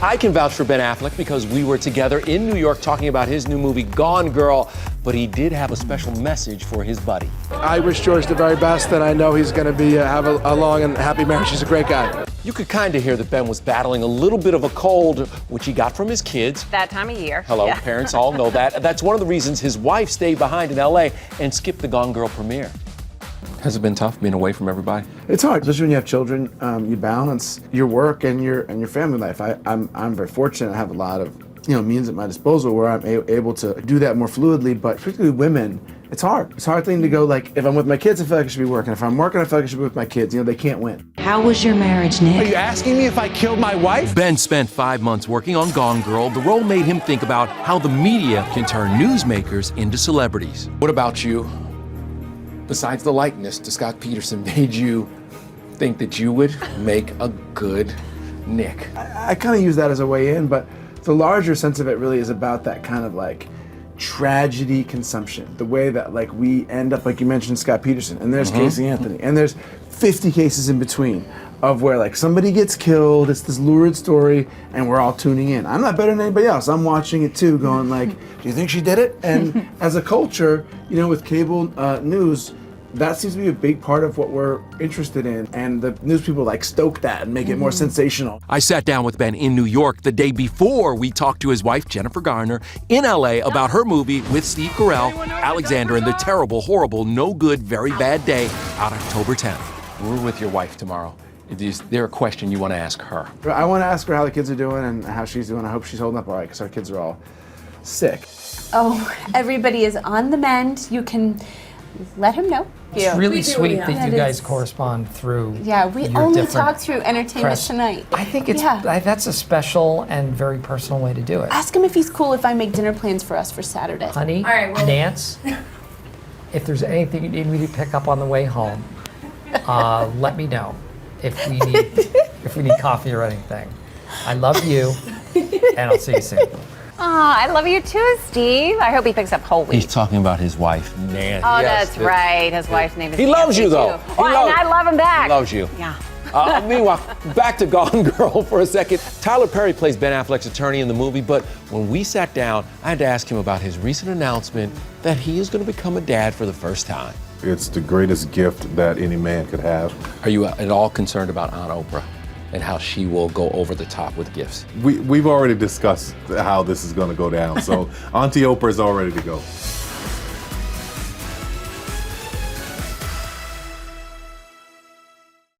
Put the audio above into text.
I can vouch for Ben Affleck because we were together in New York talking about his new movie, Gone Girl, but he did have a special message for his buddy. I wish George the very best, and I know he's going to have a long and happy marriage. He's a great guy. You could kind of hear that Ben was battling a little bit of a cold, which he got from his kids. That time of year. Hello, yeah. Parents all know that. That's one of the reasons his wife stayed behind in LA and skipped the Gone Girl premiere. Has it been tough being away from everybody? It's hard, especially when you have children. You balance your work and your family life. I'm very fortunate. I have a lot of means at my disposal where I'm able to do that more fluidly. But particularly women, it's hard. It's a hard thing to go like, if I'm with my kids, I feel like I should be working. If I'm working, I feel like I should be with my kids. They can't win. How was your marriage, Nick? Are you asking me if I killed my wife? Ben spent 5 months working on Gone Girl. The role made him think about how the media can turn newsmakers into celebrities. What about you? Besides the likeness to Scott Peterson, made you think that you would make a good Nick? I kind of use that as a way in, but the larger sense of it really is about that kind of like tragedy consumption. The way that like we end up, like you mentioned Scott Peterson, and there's Casey Anthony, and there's 50 cases in between of where like somebody gets killed, it's this lurid story, and we're all tuning in. I'm not better than anybody else. I'm watching it too, going like, do you think she did it? And as a culture, with cable news, that seems to be a big part of what we're interested in, and the news people like stoke that and make it more sensational. I sat down with Ben in New York the day before we talked to his wife, Jennifer Garner, in LA about her movie with Steve Carell, Alexander and the Terrible, Horrible, No Good, Very Bad Day, out October 10th. We're with your wife tomorrow. Is there a question you want to ask her? I want to ask her how the kids are doing and how she's doing. I hope she's holding up all right, because our kids are all sick. Oh, everybody is on the mend. You can let him know. It's really sweet that you guys correspond through. Yeah, we only talk through Entertainment Tonight. I think that's a special and very personal way to do it. Ask him if he's cool if I make dinner plans for us for Saturday. Honey, all right, Nance, if there's anything you need me to pick up on the way home, let me know if we need coffee or anything. I love you, and I'll see you soon. I love you too, Steve. I hope he picks up whole wheat. He's talking about his wife, Nancy. Oh, yes, that's right. His wife's name is He Nancy, loves you, though. too. And I love him back. He loves you. Yeah. Meanwhile, back to Gone Girl for a second. Tyler Perry plays Ben Affleck's attorney in the movie, but when we sat down, I had to ask him about his recent announcement that he is going to become a dad for the first time. It's the greatest gift that any man could have. Are you at all concerned about Aunt Oprah and how she will go over the top with gifts? We've already discussed how this is going to go down, so Auntie Oprah is all ready to go.